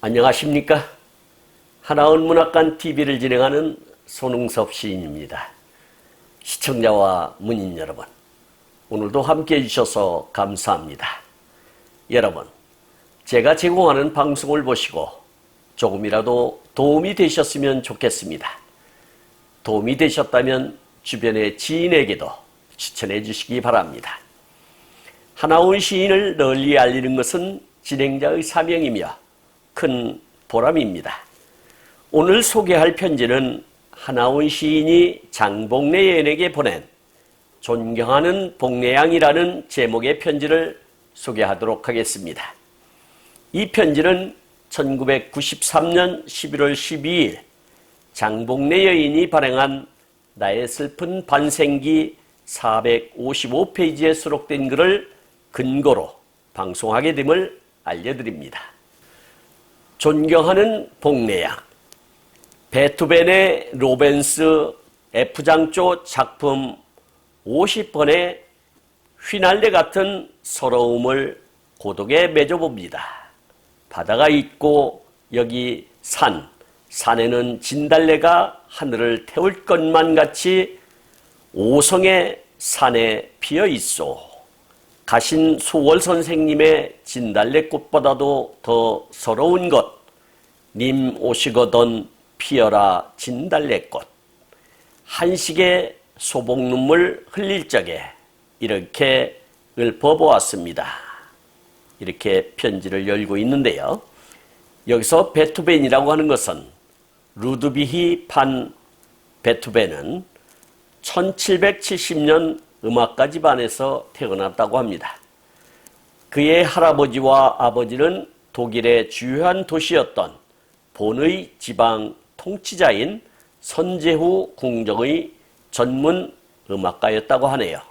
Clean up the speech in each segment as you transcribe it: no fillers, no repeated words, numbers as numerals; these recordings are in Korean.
안녕하십니까? 하나원 문학관 TV를 진행하는 손흥섭 시인입니다. 시청자와 문인 여러분, 오늘도 함께해 주셔서 감사합니다. 여러분, 제가 제공하는 방송을 보시고 조금이라도 도움이 되셨으면 좋겠습니다. 도움이 되셨다면 주변의 지인에게도 추천해 주시기 바랍니다. 하나원 시인을 널리 알리는 것은 진행자의 사명이며 큰 보람입니다. 오늘 소개할 편지는 하나원 시인이 장복내 여인에게 보낸 존경하는 복내양이라는 제목의 편지를 소개하도록 하겠습니다. 이 편지는 1993년 11월 12일 장복내 여인이 발행한 나의 슬픈 반생기 455페이지에 수록된 글을 근거로 방송하게 됨을 알려드립니다. 존경하는 복내양, 베토벤의 로벤스 F장조 작품 50번의 휘날레 같은 서러움을 고독에 맺어봅니다. 바다가 있고 여기 산에는 진달래가 하늘을 태울 것만 같이 오성의 산에 피어 있소. 가신 소월 선생님의 진달래꽃보다도 더 서러운 것, 님 오시거든 피어라 진달래꽃. 한식의 소복 눈물 흘릴 적에 이렇게 읊어보았습니다. 이렇게 편지를 열고 있는데요. 여기서 베토벤이라고 하는 것은 루드비히 판 베토벤은 1770년 음악가 집안에서 태어났다고 합니다. 그의 할아버지와 아버지는 독일의 주요한 도시였던 본의 지방 통치자인 선제후 궁정의 전문 음악가였다고 하네요.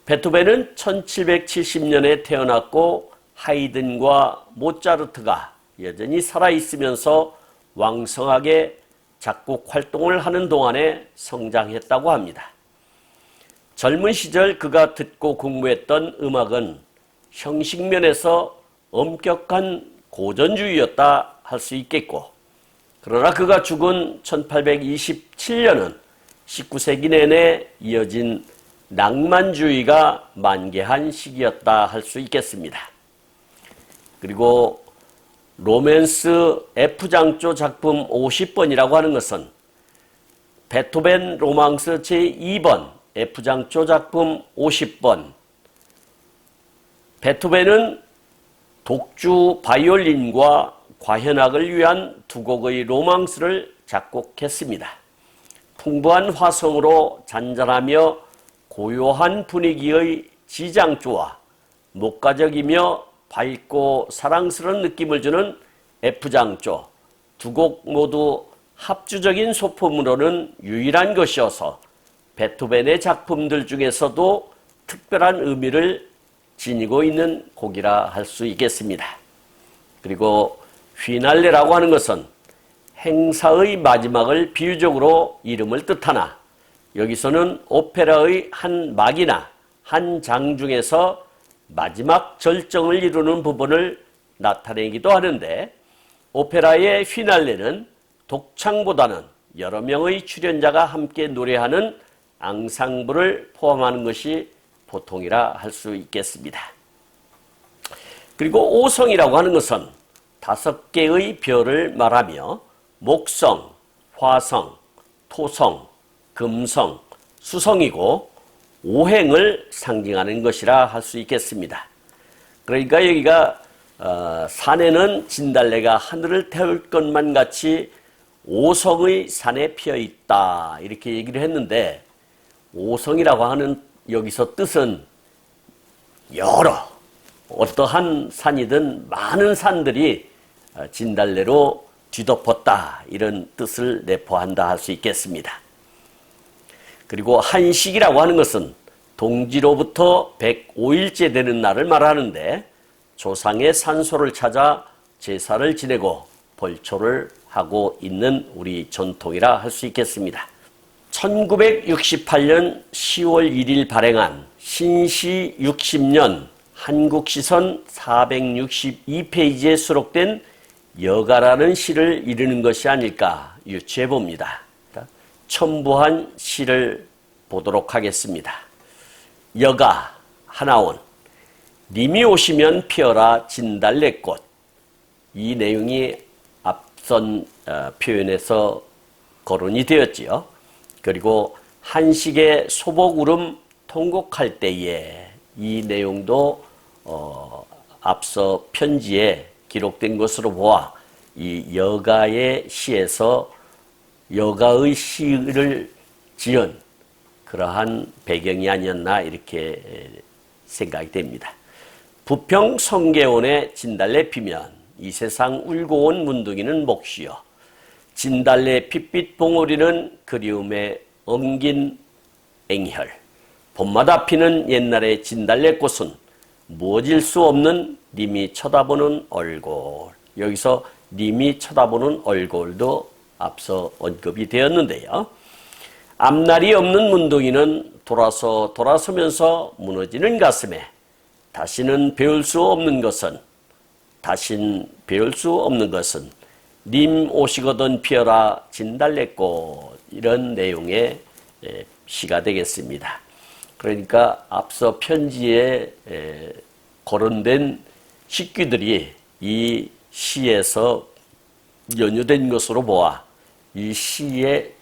베토벤은 1770년에 태어났고 하이든과 모차르트가 여전히 살아있으면서 왕성하게 작곡 활동을 하는 동안에 성장했다고 합니다. 젊은 시절 그가 듣고 공부했던 음악은 형식면에서 엄격한 고전주의였다 할 수 있겠고, 그러나 그가 죽은 1827년은 19세기 내내 이어진 낭만주의가 만개한 시기였다 할 수 있겠습니다. 그리고 로맨스 F장조 작품 50번이라고 하는 것은 베토벤 로망스 제2번 F장조 작품 50번. 베토벤은 독주 바이올린과 과현악을 위한 두 곡의 로망스를 작곡했습니다. 풍부한 화성으로 잔잔하며 고요한 분위기의 지장조와 목가적이며 밝고 사랑스러운 느낌을 주는 F장조 두 곡 모두 합주적인 소품으로는 유일한 것이어서 베토벤의 작품들 중에서도 특별한 의미를 지니고 있는 곡이라 할 수 있겠습니다. 그리고 휘날레라고 하는 것은 행사의 마지막을 비유적으로 이름을 뜻하나 여기서는 오페라의 한 막이나 한 장 중에서 마지막 절정을 이루는 부분을 나타내기도 하는데, 오페라의 휘날레는 독창보다는 여러 명의 출연자가 함께 노래하는 앙상블을 포함하는 것이 보통이라 할 수 있겠습니다. 그리고 오성이라고 하는 것은 5개의 별을 말하며 목성, 화성, 토성, 금성, 수성이고 오행을 상징하는 것이라 할 수 있겠습니다. 그러니까 여기가 산에는 진달래가 하늘을 태울 것만 같이 오성의 산에 피어 있다 이렇게 얘기를 했는데, 오성이라고 하는 여기서 뜻은 여러 어떠한 산이든 많은 산들이 진달래로 뒤덮었다 이런 뜻을 내포한다 할 수 있겠습니다. 그리고 한식이라고 하는 것은 동지로부터 105일째 되는 날을 말하는데, 조상의 산소를 찾아 제사를 지내고 벌초를 하고 있는 우리 전통이라 할 수 있겠습니다. 1968년 10월 1일 발행한 신시 60년 한국시선 462페이지에 수록된 여가라는 시를 이르는 것이 아닐까 유추해 봅니다. 첨부한 시를 보도록 하겠습니다. 여가 하나원 님이 오시면 피어라 진달래꽃. 이 내용이 앞선 표현에서 거론이 되었지요. 그리고 한식의 소복울음 통곡할 때에 이 내용도 앞서 편지에 기록된 것으로 보아 이 여가의 시에서 여가의 시를 지은 그러한 배경이 아니었나 이렇게 생각이 됩니다. 부평 성계원의 진달래 피면 이 세상 울고 온 문둥이는 몫이여 진달래 핏빛 봉오리는 그리움에 엉긴 앵혈 봄마다 피는 옛날의 진달래꽃은 무어질 수 없는 님이 쳐다보는 얼굴. 여기서 님이 쳐다보는 얼굴도 앞서 언급이 되었는데요. 앞날이 없는 문둥이는 돌아서면서 무너지는 가슴에 다신 배울 수 없는 것은 님 오시거든 피어라 진달래꽃. 이런 내용의 시가 되겠습니다. 그러니까 앞서 편지에 거론된 식귀들이 이 시에서 연유된 것으로 보아 이 시의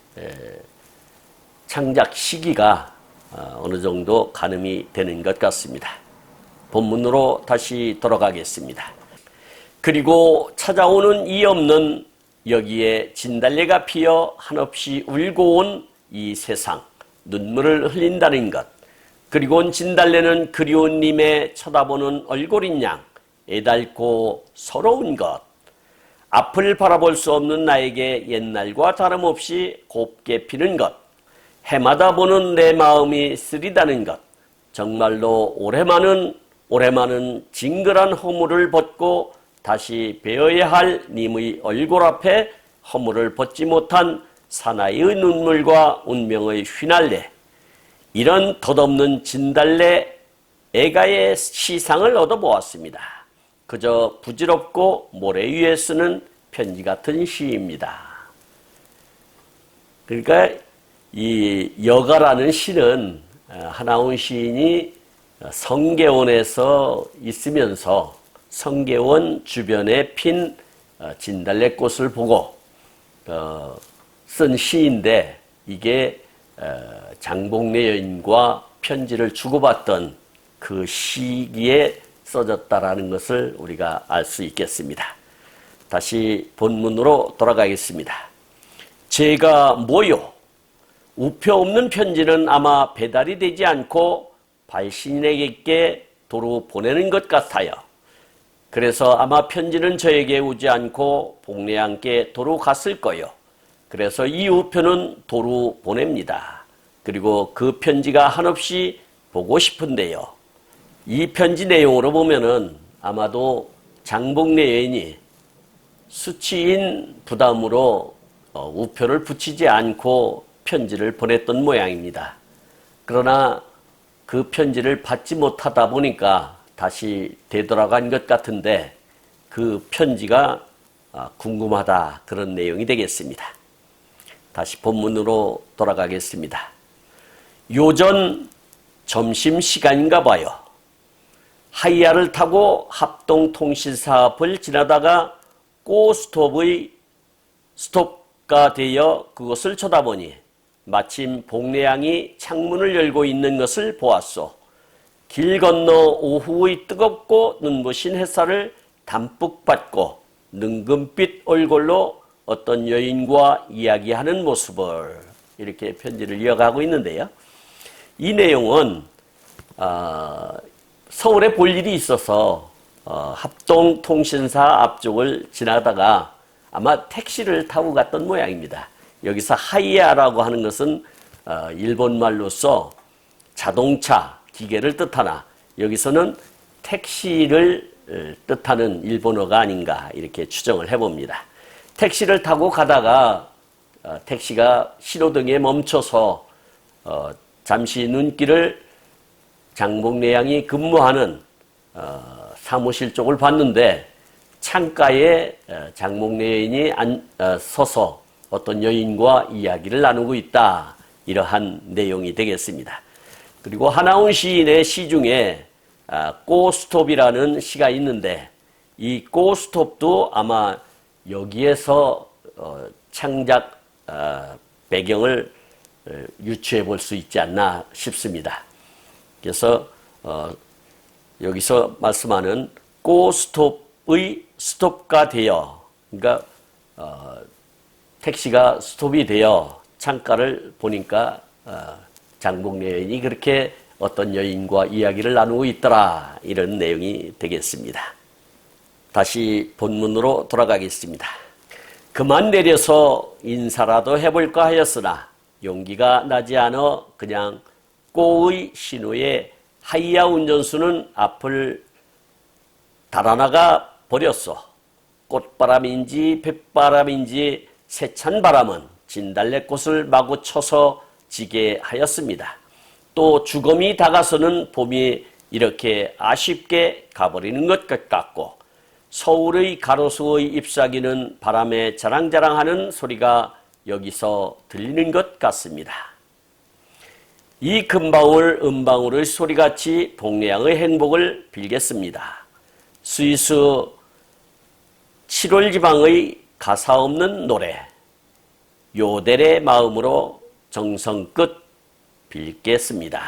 창작 시기가 어느 정도 가늠이 되는 것 같습니다. 본문으로 다시 돌아가겠습니다. 그리고 찾아오는 이 없는 여기에 진달래가 피어 한없이 울고 온 이 세상 눈물을 흘린다는 것. 그리고 온 진달래는 그리운 님의 쳐다보는 얼굴인 양 애달고 서러운 것. 앞을 바라볼 수 없는 나에게 옛날과 다름없이 곱게 피는 것. 해마다 보는 내 마음이 쓰리다는 것. 정말로 오래만은 징그란 허물을 벗고 다시 배어야 할 님의 얼굴 앞에 허물을 벗지 못한 사나이의 눈물과 운명의 휘날레. 이런 덧없는 진달래 애가의 시상을 얻어보았습니다. 그저 부질없고 모래 위에 쓰는 편지 같은 시입니다. 그러니까 이 여가라는 시는 하나원 시인이 성계원에서 있으면서 성계원 주변에 핀 진달래꽃을 보고 쓴 시인데 이게 장봉래 여인과 편지를 주고받던 그 시기에 써졌다라는 것을 우리가 알 수 있겠습니다. 다시 본문으로 돌아가겠습니다. 제가 뭐요? 우표 없는 편지는 아마 배달이 되지 않고 발신인에게 도로 보내는 것 같아요. 그래서 아마 편지는 저에게 오지 않고 복례양께 도로 갔을 거요. 그래서 이 우표는 도로 보냅니다. 그리고 그 편지가 한없이 보고 싶은데요. 이 편지 내용으로 보면은 아마도 장봉래 여인이 수치인 부담으로 우표를 붙이지 않고 편지를 보냈던 모양입니다. 그러나 그 편지를 받지 못하다 보니까 다시 되돌아간 것 같은데 그 편지가 궁금하다 그런 내용이 되겠습니다. 다시 본문으로 돌아가겠습니다. 요전 점심시간인가 봐요. 하이야를 타고 합동통신사 앞을 지나다가 스톱가 되어 그것을 쳐다보니 마침 복례양이 창문을 열고 있는 것을 보았소. 길 건너 오후의 뜨겁고 눈부신 햇살을 담뿍 받고 능금빛 얼굴로 어떤 여인과 이야기하는 모습을 이렇게 편지를 이어가고 있는데요. 이 내용은 서울에 볼 일이 있어서 합동통신사 앞쪽을 지나다가 아마 택시를 타고 갔던 모양입니다. 여기서 하이야라고 하는 것은 일본말로서 자동차, 기계를 뜻하나 여기서는 택시를 뜻하는 일본어가 아닌가 이렇게 추정을 해봅니다. 택시를 타고 가다가 택시가 신호등에 멈춰서 잠시 눈길을 장봉래 양이 근무하는 사무실 쪽을 봤는데 창가에 장목내 여인이 서서 어떤 여인과 이야기를 나누고 있다. 이러한 내용이 되겠습니다. 그리고 하나훈 시인의 시 중에 꼬스톱이라는 시가 있는데 이 꼬스톱도 아마 여기에서 창작 배경을 유추해 볼 수 있지 않나 싶습니다. 그래서 여기서 말씀하는 꼬스톱의 스톱가 되어, 그러니까 택시가 스톱이 되어 창가를 보니까 장복내 여인이 그렇게 어떤 여인과 이야기를 나누고 있더라, 이런 내용이 되겠습니다. 다시 본문으로 돌아가겠습니다. 그만 내려서 인사라도 해볼까 하였으나 용기가 나지 않아 그냥 꼬의 신호에 하이야 운전수는 앞을 달아나가 버렸소. 꽃바람인지 뱃바람인지 세찬 바람은 진달래꽃을 마구 쳐서 지게 하였습니다. 또 죽음이 다가서는 봄이 이렇게 아쉽게 가버리는 것 같고 서울의 가로수의 잎사귀는 바람에 자랑자랑하는 소리가 여기서 들리는 것 같습니다. 이 금방울 은방울의 소리같이 동래양의 행복을 빌겠습니다. 스위스 7월 지방의 가사 없는 노래 요델의 마음으로 정성껏 빌겠습니다.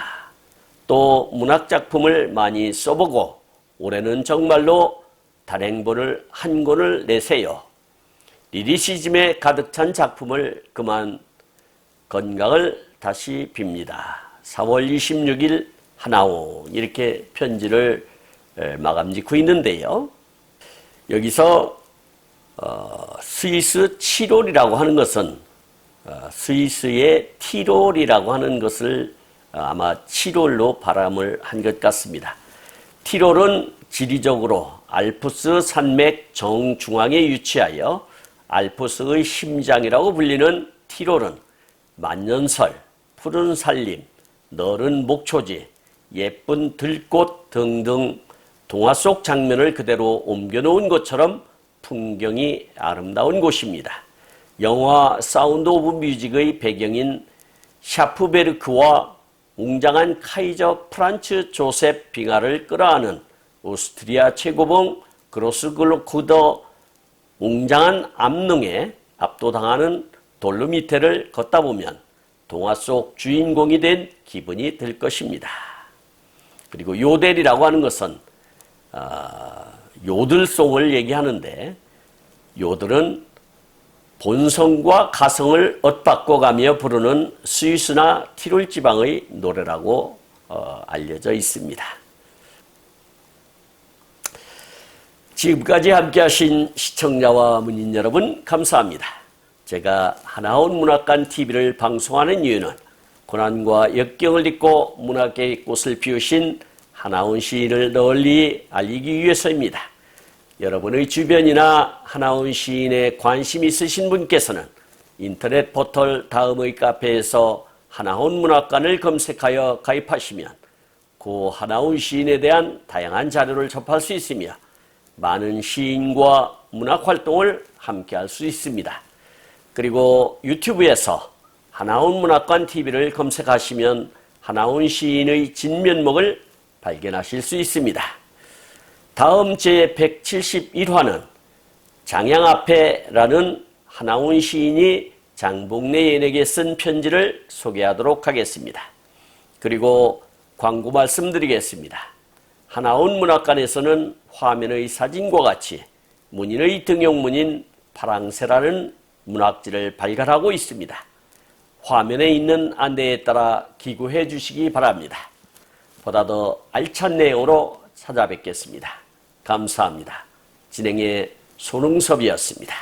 또 문학작품을 많이 써보고 올해는 정말로 단행본을 한 권을 내세요. 리리시즘에 가득 찬 작품을 그만 건강을 다시 빕니다. 4월 26일 하나훈, 이렇게 편지를 마감 짓고 있는데요. 여기서 스위스 7월이라고 하는 것은 스위스의 티롤이라고 하는 것을 아마 7월로 발음을 한 것 같습니다. 티롤은 지리적으로 알프스 산맥 정중앙에 위치하여 알프스의 심장이라고 불리는 티롤은 만년설, 푸른 산림, 너른 목초지, 예쁜 들꽃 등등 동화 속 장면을 그대로 옮겨놓은 것처럼 풍경이 아름다운 곳입니다. 영화 사운드 오브 뮤직의 배경인 샤프베르크와 웅장한 카이저 프란츠 조셉 빙하를 끌어안은 오스트리아 최고봉 그로스글로크더 웅장한 암릉에 압도당하는 돌루미테를 걷다 보면 동화 속 주인공이 된 기분이 들 것입니다. 그리고 요델이라고 하는 것은 요들송을 얘기하는데 요들은 본성과 가성을 엇바꿔가며 부르는 스위스나 티롤 지방의 노래라고 알려져 있습니다. 지금까지 함께 하신 시청자와 문인 여러분 감사합니다. 제가 하나훈 문학관 TV를 방송하는 이유는 고난과 역경을 딛고 문학의 꽃을 피우신 하나훈 시인을 널리 알리기 위해서입니다. 여러분의 주변이나 하나훈 시인에 관심 있으신 분께서는 인터넷 포털 다음의 카페에서 하나훈 문학관을 검색하여 가입하시면 고 하나훈 시인에 대한 다양한 자료를 접할 수 있으며 많은 시인과 문학 활동을 함께 할 수 있습니다. 그리고 유튜브에서 하나훈 문학관 TV를 검색하시면 하나훈 시인의 진면목을 발견하실 수 있습니다. 다음 제171화는 장양 앞에라는 하나훈 시인이 장복내 여인에게 쓴 편지를 소개하도록 하겠습니다. 그리고 광고 말씀드리겠습니다. 하나훈 문학관에서는 화면의 사진과 같이 문인의 등용문인 파랑새라는 문학지를 발간하고 있습니다. 화면에 있는 안내에 따라 기고해 주시기 바랍니다. 보다 더 알찬 내용으로 찾아뵙겠습니다. 감사합니다. 진행의 손흥섭이었습니다.